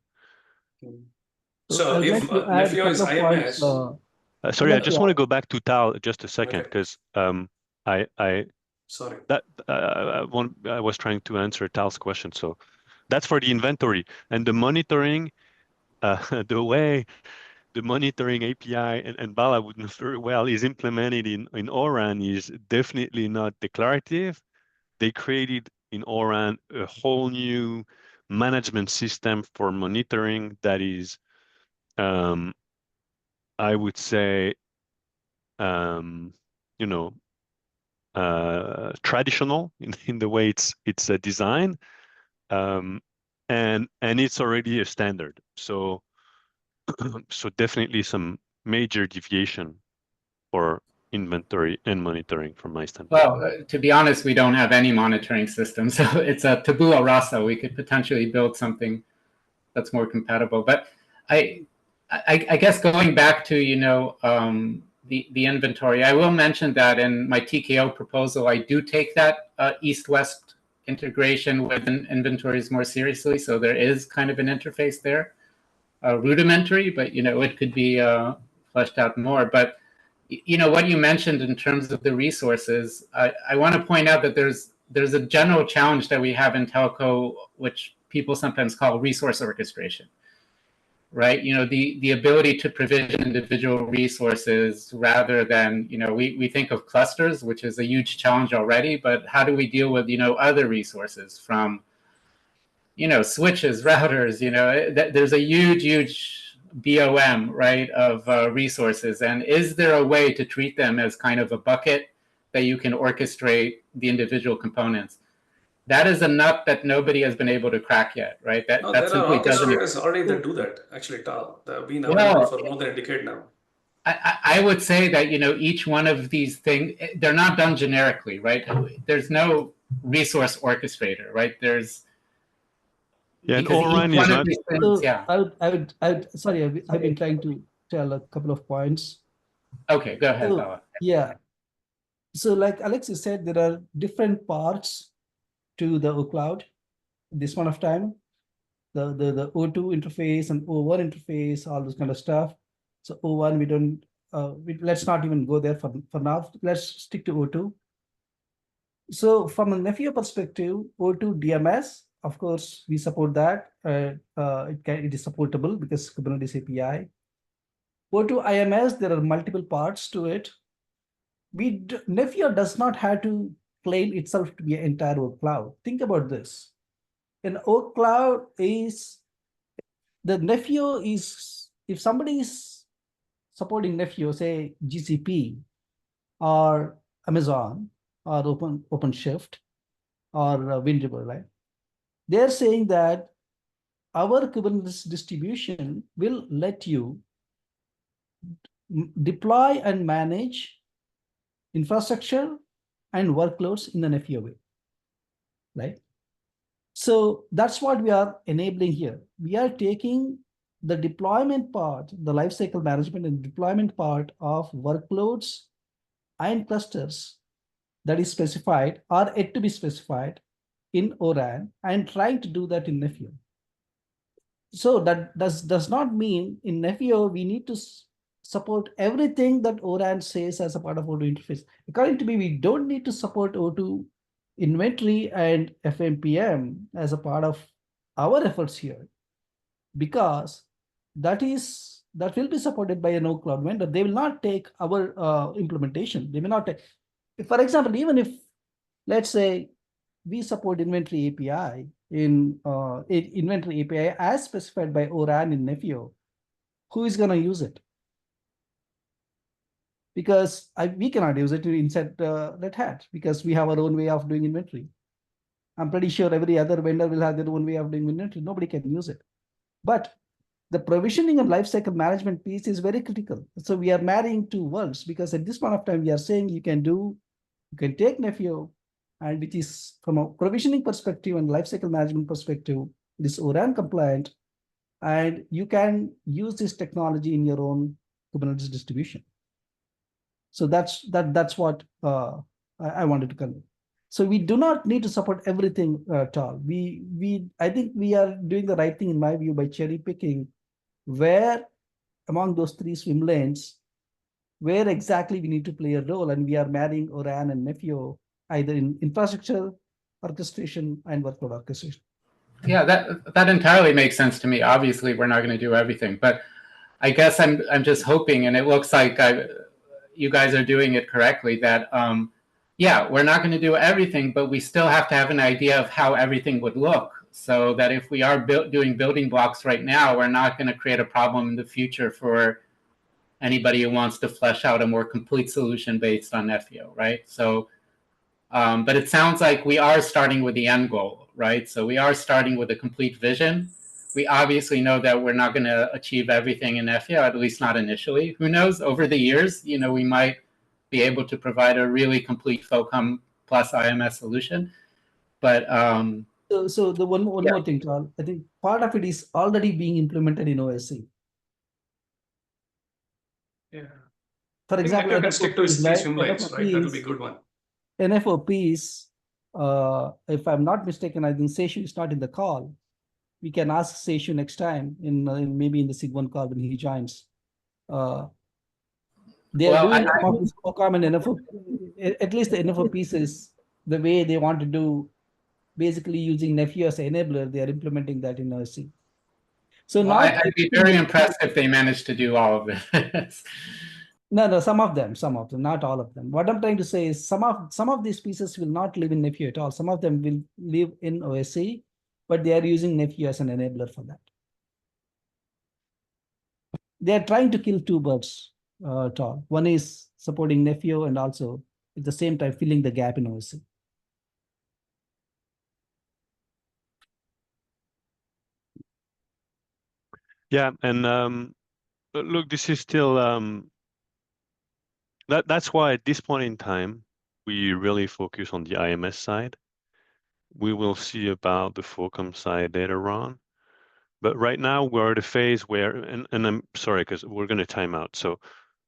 So I would if like to add a Nefio is couple of points. IMS, Sorry, I like just to want to go back to Tal just a second Okay. because I sorry. I was trying to answer Tal's question. So that's for the inventory and the monitoring. The way the monitoring API and Bala would know very well is implemented in ORAN is definitely not declarative. They created in ORAN a whole new management system for monitoring that is, I would say, you know, traditional in the way it's designed, and it's already a standard. So so definitely some major deviation for inventory and monitoring from my standpoint. Well, to be honest, we don't have any monitoring system, so it's a tabula rasa. We could potentially build something that's more compatible. But I guess going back to the inventory, I will mention that in my TKO proposal, I do take that east-west integration with inventories more seriously. So there is kind of an interface there, rudimentary, but it could be fleshed out more. But what you mentioned in terms of the resources, I want to point out that there's a general challenge that we have in telco, which people sometimes call resource orchestration, right? The ability to provision individual resources rather than, we think of clusters, which is a huge challenge already, but how do we deal with, other resources from, switches, routers, there's a huge BOM, right, of resources. And is there a way to treat them as kind of a bucket that you can orchestrate the individual components? That is a nut that nobody has been able to crack yet, right? That No, there simply are doesn't orchestrators already that do that, actually, Tal. They've been available for more than a decade now. I would say that, each one of these things, they're not done generically, right? There's no resource orchestrator, right? And Because ORAN each is one of not. these things, So yeah. sorry, I've been trying to tell a couple of points. Okay, go ahead, So, Bala. yeah. So like Alexis said, there are different parts to the cloud at this point of time. The O2 interface and O1 interface, all this kind of stuff. So O1, we don't, let's not even go there for now. Let's stick to O2. So from a Nefio perspective, O2 DMS, of course, we support that. It is supportable because Kubernetes API. O2 IMS, there are multiple parts to it. Nefio does not have to claim itself to be an entire O cloud. Think about this. An O cloud is, the Nefio is, if somebody is supporting Nefio, say GCP or Amazon or OpenShift or WinRiver, right? They're saying that our Kubernetes distribution will let you deploy and manage infrastructure and workloads in an Nefio way, right? So that's what we are enabling here. We are taking the deployment part, the lifecycle management and deployment part of workloads and clusters that is specified or yet to be specified in ORAN and trying to do that in Nefio. So that does not mean in Nefio we need to support everything that ORAN says as a part of O2 interface. According to me, we don't need to support O2 inventory and FMPM as a part of our efforts here, because that will be supported by a no cloud vendor. They will not take our implementation. They may not take, for example, even if, let's say, we support inventory API in inventory API as specified by ORAN in Nefio, who is going to use it? Because we cannot use it inside Red Hat because we have our own way of doing inventory. I'm pretty sure every other vendor will have their own way of doing inventory. Nobody can use it. But the provisioning and lifecycle management piece is very critical. So we are marrying two worlds, because at this point of time, we are saying you can take Nefio, and which is from a provisioning perspective and lifecycle management perspective, this ORAN compliant, and you can use this technology in your own Kubernetes distribution. So that's what I wanted to convey. So we do not need to support everything at all. I think we are doing the right thing in my view by cherry picking where among those three swim lanes, where exactly we need to play a role, and we are marrying ORAN and Nefio either in infrastructure orchestration and workload orchestration. Yeah, that entirely makes sense to me. Obviously, we're not going to do everything, but I guess I'm just hoping, and it looks like you guys are doing it correctly, that yeah, we're not going to do everything, but we still have to have an idea of how everything would look, so that if we are doing building blocks right now, we're not going to create a problem in the future for anybody who wants to flesh out a more complete solution based on Nefio, right? So, but it sounds like we are starting with the end goal, right? So we are starting with a complete vision. We obviously know that we're not going to achieve everything in Nefio, at least not initially. Who knows? Over the years, we might be able to provide a really complete FOCOM plus IMS solution. But so the one more thing, Carl. I think part of it is already being implemented in OSC. Yeah. For example, I can stick to his three swim lanes, right? That will be a good one. NFOPs, if I'm not mistaken, I think Seshu is not in the call. We can ask Seshu next time in maybe in the SIG1 call when he joins. They are doing some of this FOCOM and NFO. At least the NFO pieces, the way they want to do, basically using Nefio as an enabler, they are implementing that in OSC. So I'd be very impressed if they managed to do all of it. No, some of them, not all of them. What I'm trying to say is some of these pieces will not live in Nefio at all. Some of them will live in OSC, but they are using Nefio as an enabler for that. They are trying to kill two birds at all. One is supporting Nefio and also at the same time filling the gap in OSC. Yeah, and look, this is still that's why at this point in time we really focus on the IMS side. We will see about the FOCOM side later on, but right now we're at a phase where, and I'm sorry because we're going to time out, so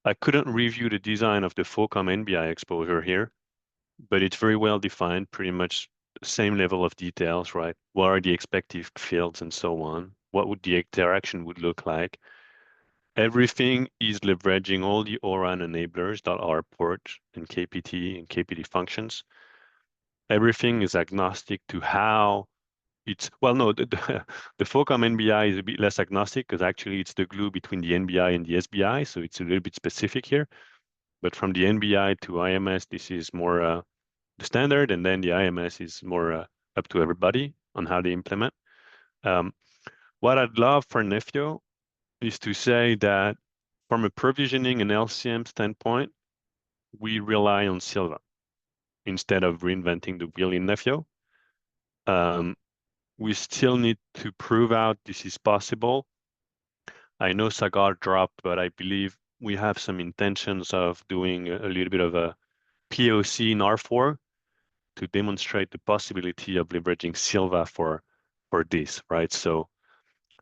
I couldn't review the design of the FOCOM NBI exposure here, but it's very well defined, pretty much the same level of details, right? What are the expected fields and so on? What would the interaction would look like? Everything is leveraging all the ORAN enablers that are port and KPT functions. Everything is agnostic to how it's, well, no, the FOCOM NBI is a bit less agnostic because actually it's the glue between the NBI and the SBI, so it's a little bit specific here. But from the NBI to IMS, this is more the standard, and then the IMS is more up to everybody on how they implement. What I'd love for Nefio is to say that from a provisioning and LCM standpoint, we rely on Silva instead of reinventing the wheel in Nefio. We still need to prove out this is possible. I know Sagar dropped, but I believe we have some intentions of doing a little bit of a POC in R4 to demonstrate the possibility of leveraging Silva for this, right? So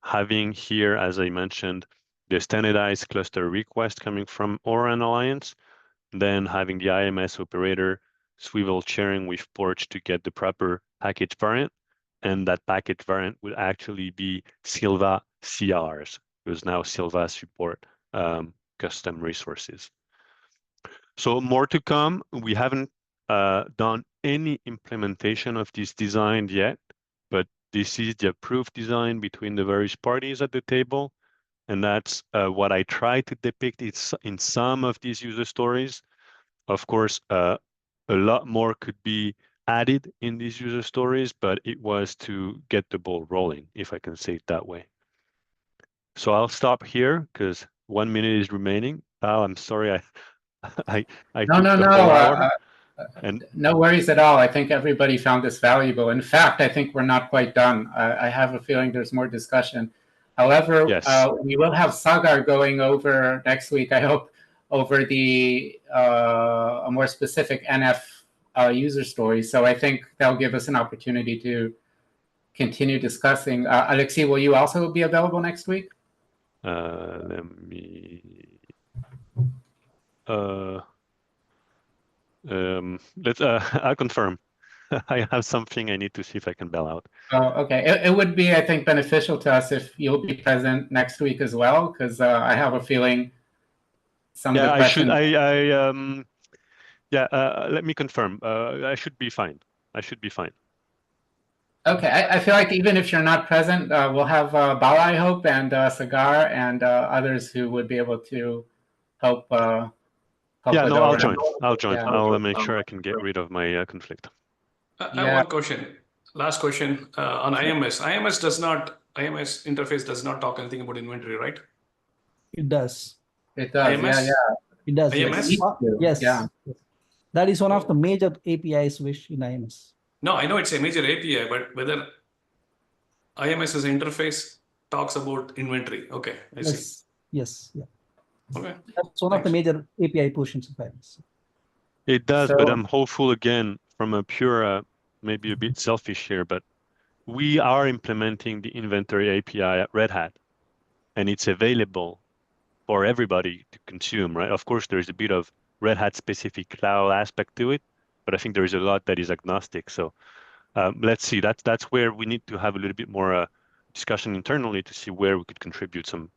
having here, as I mentioned, the standardized cluster request coming from ORAN Alliance, then having the IMS operator swivel chairing with Porch to get the proper package variant, and that package variant would actually be Silva CRs, because now Silva support custom resources. So more to come. We haven't done any implementation of this design yet, but this is the approved design between the various parties at the table. And that's what I try to depict in some of these user stories. Of course, a lot more could be added in these user stories, but it was to get the ball rolling, if I can say it that way. So I'll stop here because 1 minute is remaining. Oh, I'm sorry, I no, took the whole hour. And No worries at all. I think everybody found this valuable. In fact, I think we're not quite done. I have a feeling there's more discussion. However, yes, we will have Sagar going over next week, I hope, over the a more specific NF user story. So I think that'll give us an opportunity to continue discussing. Alexei, will you also be available next week? let me. Let's. I'll confirm. I have something I need to see if I can bail out. Oh, okay. It would be, I think, beneficial to us if you'll be present next week as well, because I have a feeling some of the questions. Yeah. Let me confirm. I should be fine. I should be fine. Okay, I feel like even if you're not present, we'll have Bala, I hope, and Sagar and others who would be able to help. Help Yeah, with no, I'll Oren. join. I'll join. Yeah. I'll make sure I can get rid of my conflict. I have one question. Last question on IMS. IMS interface does not talk anything about inventory, right? It does. It does. IMS? Yeah. It does. IMS? Yes. Yeah. That is one of the major APIs which in IMS. No, I know it's a major API, but whether IMS's interface talks about inventory. Okay, I see. Yes. Yes. Yeah. Okay. That's one of the Thanks. major API portions of IMS. It does, So- but I'm hopeful again from a pure, maybe a bit selfish here, but we are implementing the inventory API at Red Hat, and it's available for everybody to consume, right? Of course, there's a bit of Red Hat specific cloud aspect to it, but I think there is a lot that is agnostic. So let's see. That's where we need to have a little bit more discussion internally to see where we could contribute some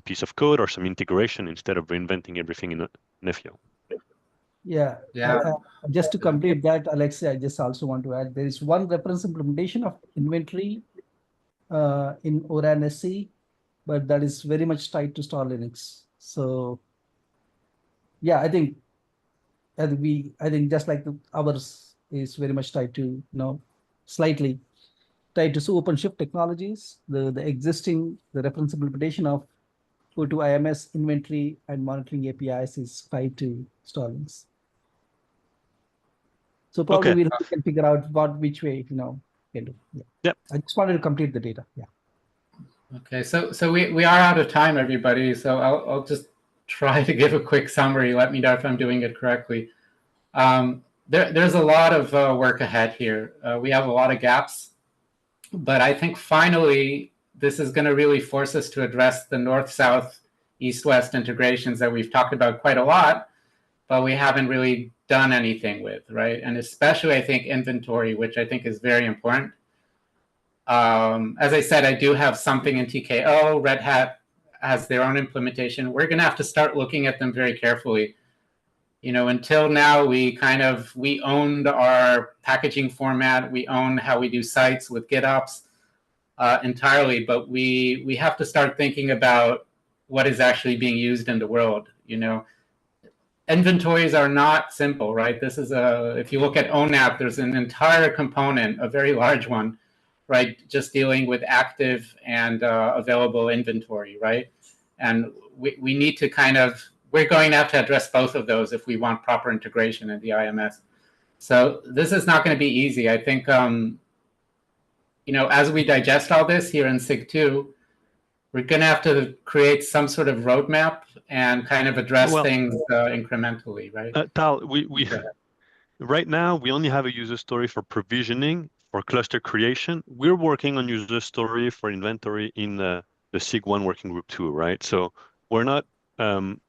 piece of code or some integration instead of reinventing everything in Nefio. Yeah. Yeah. Just to complete that, Alexei, I just also want to add there is one reference implementation of inventory in ORAN SC, but that is very much tied to Star Linux. So yeah, I think just like ours is very much tied to, slightly tied to OpenShift technologies. The reference implementation of O2 IMS inventory and monitoring APIs is tied to Starlinks. So probably Okay. we can figure out which way, can do. Yeah. Yep. I just wanted to complete the data. Yeah. Okay, so we are out of time, everybody. So I'll just try to give a quick summary. Let me know if I'm doing it correctly. There's a lot of work ahead here. We have a lot of gaps, but I think finally this is going to really force us to address the north-south, east-west integrations that we've talked about quite a lot, but we haven't really done anything with, right? And especially, I think, inventory, which I think is very important. As I said, I do have something in TKO. Red Hat has their own implementation. We're going to have to start looking at them very carefully. Until now, we owned our packaging format. We own how we do sites with GitOps entirely, but we have to start thinking about what is actually being used in the world. Inventories are not simple, right? If you look at ONAP, there's an entire component, a very large one, right? Just dealing with active and available inventory, right? And we need to we're going to have to address both of those if we want proper integration in the IMS. So this is not going to be easy. I think, as we digest all this here in SIG 2, we're going to have to create some sort of roadmap and kind of address things incrementally, right? Tal, right now we only have a user story for provisioning, for cluster creation. We're working on user story for inventory in the SIG 1 working group 2, right? So we're not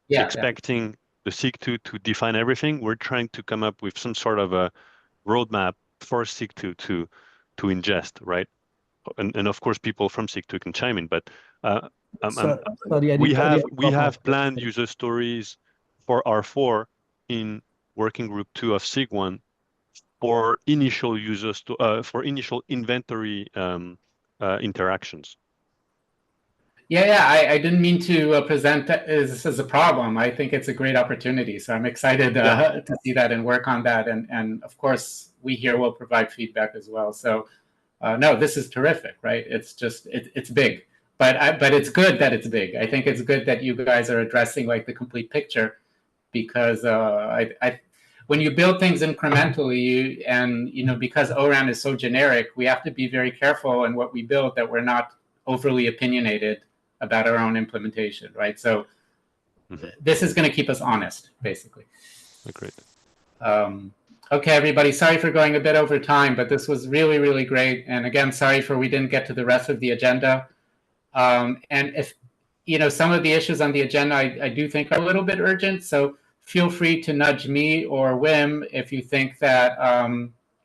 expecting the SIG 2 to define everything. We're trying to come up with some sort of a roadmap for SIG 2 to ingest, right? And of course, people from SIG 2 can chime in, but Sorry, we have planned user stories for R4 in working group 2 of SIG 1 for initial for initial inventory interactions. Yeah. I didn't mean to present this as a problem. I think it's a great opportunity. So I'm excited to see that and work on that. And of course, we here will provide feedback as well. So no, this is terrific, right? It's just, it's big. But it's good that it's big. I think it's good that you guys are addressing the complete picture, because when you build things incrementally, and because ORAN is so generic, we have to be very careful in what we build that we're not overly opinionated about our own implementation, right? So this is going to keep us honest, basically. Agreed. Okay, everybody, sorry for going a bit over time, but this was really, really great. And again, sorry for we didn't get to the rest of the agenda. And if, some of the issues on the agenda, I do think are a little bit urgent. So feel free to nudge me or Wim if you think that,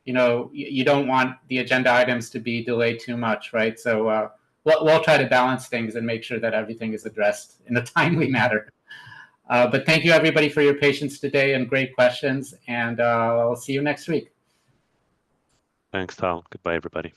you don't want the agenda items to be delayed too much, right? So we'll try to balance things and make sure that everything is addressed in a timely manner. But thank you, everybody, for your patience today and great questions. And I'll see you next week. Thanks, Tal. Goodbye, everybody.